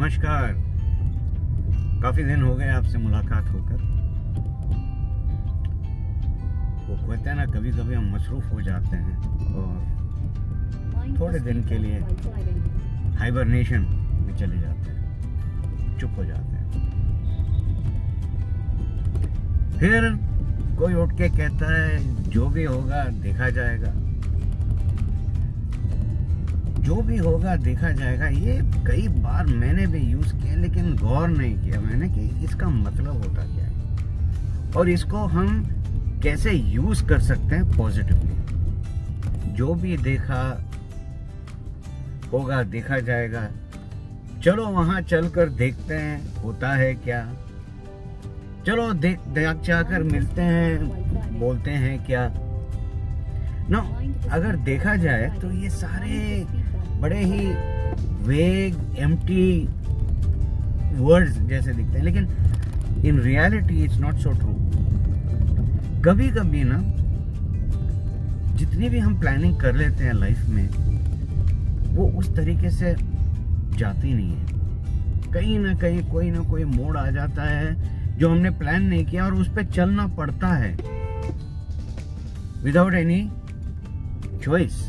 नमस्कार। काफ़ी दिन हो गए आपसे मुलाकात होकर। वो कहते हैं ना, कभी कभी हम मसरूफ़ हो जाते हैं और थोड़े दिन के लिए हाइबरनेशन में चले जाते हैं, चुप हो जाते हैं। फिर कोई उठ के कहता है जो भी होगा देखा जाएगा, जो भी होगा देखा जाएगा। ये कई बार मैंने भी यूज़ किया, लेकिन गौर नहीं किया मैंने कि इसका मतलब होता क्या है और इसको हम कैसे यूज़ कर सकते हैं पॉजिटिवली। जो भी देखा होगा देखा जाएगा, चलो वहाँ चलकर देखते हैं होता है क्या। चलो देख जाकर मिलते हैं, बोलते हैं क्या ना। अगर देखा जाए तो ये सारे बड़े ही वेग एम्प्टी वर्ड्स जैसे दिखते हैं, लेकिन in reality it's not so true. कभी कभी ना जितनी भी हम प्लानिंग कर लेते हैं लाइफ में, वो उस तरीके से जाती नहीं है। कहीं ना कहीं कोई ना कोई मोड़ आ जाता है जो हमने प्लान नहीं किया और उस पर चलना पड़ता है विदाउट एनी चॉइस।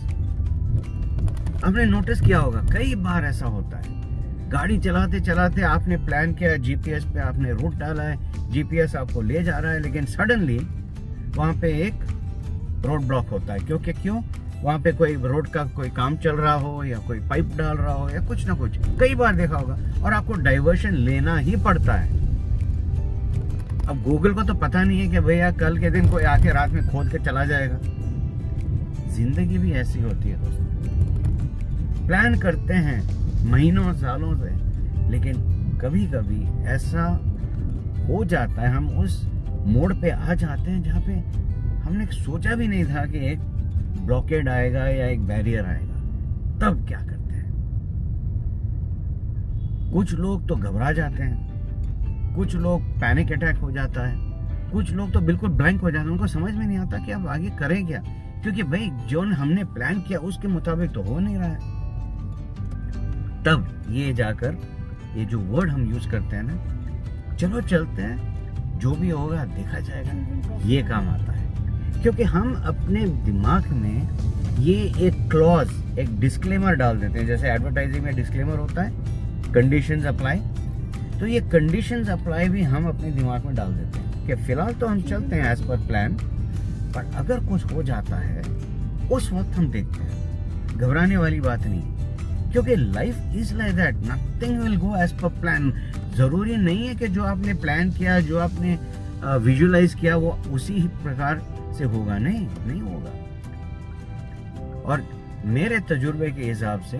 आपने नोटिस किया होगा कई बार ऐसा होता है, गाड़ी चलाते चलाते आपने प्लान किया, जीपीएस पे आपने रूट डाला है, जीपीएस आपको ले जा रहा है, लेकिन सडनली वहां पे एक रोड ब्लॉक होता है। क्यों वहां पे कोई रोड का कोई काम चल रहा हो या कोई पाइप डाल रहा हो या कुछ ना कुछ, कई बार देखा होगा, और आपको डाइवर्शन लेना ही पड़ता है। अब गूगल को तो पता नहीं है कि भैया कल के दिन कोई आके रात में खोद के चला जाएगा। जिंदगी भी ऐसी होती है दोस्तों, प्लान करते हैं महीनों सालों से, लेकिन कभी कभी ऐसा हो जाता है, हम उस मोड़ पे आ जाते हैं जहाँ पे हमने सोचा भी नहीं था कि एक ब्लॉकेड आएगा या एक बैरियर आएगा। तब क्या करते हैं? कुछ लोग तो घबरा जाते हैं, कुछ लोग पैनिक अटैक हो जाता है, कुछ लोग तो बिल्कुल ब्लैंक हो जाते हैं। उनको समझ में नहीं आता कि अब आगे करें क्या, क्योंकि भाई जो हमने प्लान किया उसके मुताबिक तो हो नहीं रहा है। तब ये जाकर ये जो वर्ड हम यूज करते हैं ना, चलो चलते हैं जो भी होगा देखा जाएगा, ये काम आता है। क्योंकि हम अपने दिमाग में ये एक क्लॉज, एक डिस्क्लेमर डाल देते हैं। जैसे एडवर्टाइजिंग में डिस्क्लेमर होता है, कंडीशंस अप्लाई, तो ये कंडीशंस अप्लाई भी हम अपने दिमाग में डाल देते हैं कि फिलहाल तो हम चलते हैं एज पर प्लान, पर अगर कुछ हो जाता है उस वक्त हम देखते हैं। घबराने वाली बात नहीं, क्योंकि life is like that, nothing will go as per plan. जरूरी नहीं है कि जो आपने प्लान किया, जो आपने विजुअलाइज किया, वो उसी प्रकार से होगा। नहीं होगा। और मेरे तजुर्बे के हिसाब से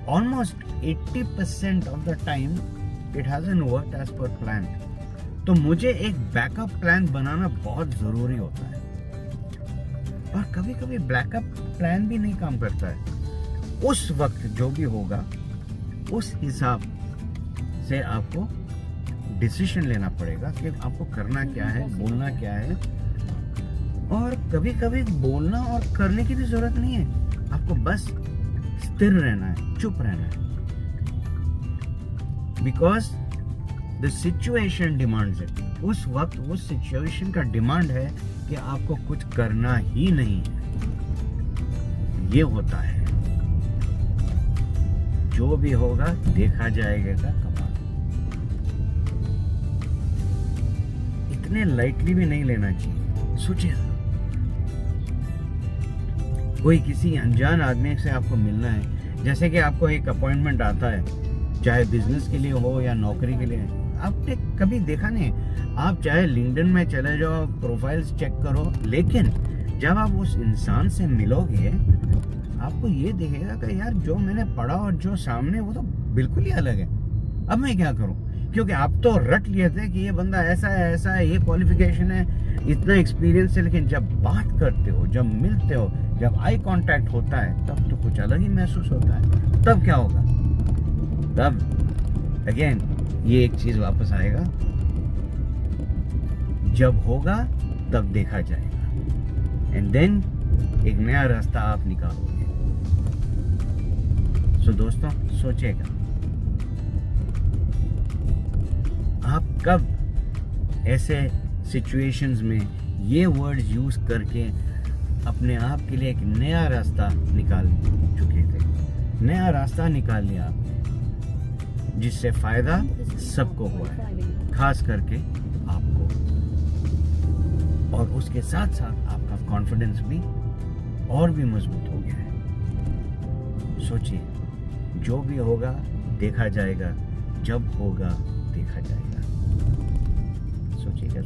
almost 80% of the time it hasn't worked as per plan. तो मुझे एक बैकअप प्लान बनाना बहुत जरूरी होता है, और कभी कभी बैकअप प्लान भी नहीं काम करता है। उस वक्त जो भी होगा उस हिसाब से आपको डिसीजन लेना पड़ेगा कि आपको करना क्या है, बोलना क्या है। और कभी कभी बोलना और करने की भी जरूरत नहीं है, आपको बस स्थिर रहना है, चुप रहना है। Because the situation demands it. उस वक्त उस सिचुएशन का डिमांड है कि आपको कुछ करना ही नहीं है। ये होता है, जो भी होगा देखा जाएगा का कमाल। इतने लाइटली भी नहीं लेना चाहिए। सोचिए, कोई किसी अनजान आदमी से आपको मिलना है, जैसे कि आपको एक अपॉइंटमेंट आता है, चाहे बिजनेस के लिए हो या नौकरी के लिए। आपने कभी देखा नहीं, आप चाहे लिंक्डइन में चले जाओ, प्रोफाइल्स चेक करो, लेकिन जब आप उस इंसान से मिलोगे आपको ये दिखेगा कि यार जो मैंने पढ़ा और जो सामने वो तो बिल्कुल ही अलग है। अब मैं क्या करूं, क्योंकि आप तो रट लिए थे कि ये बंदा ऐसा है, ये क्वालिफिकेशन है, इतना एक्सपीरियंस है, लेकिन जब बात करते हो, जब मिलते हो, जब आई कांटेक्ट होता है, तब तो कुछ अलग ही महसूस होता है। तब क्या होगा? तब अगेन ये एक चीज वापस आएगा, जब होगा तब देखा जाएगा, एंड देन एक नया रास्ता आप निकालोगे। सो दोस्तों, सोचिएगा। आप कब ऐसे सिचुएशंस में ये वर्ड्स यूज करके अपने आप के लिए एक नया रास्ता निकाल चुके थे, नया रास्ता निकाल लिया आपने, जिससे फायदा सबको हुआ है, खास करके आपको, और उसके साथ साथ आपका कॉन्फिडेंस भी और भी मजबूत हो गया है। सोचिए, जो भी होगा देखा जाएगा, जब होगा देखा जाएगा। सोचिएगा।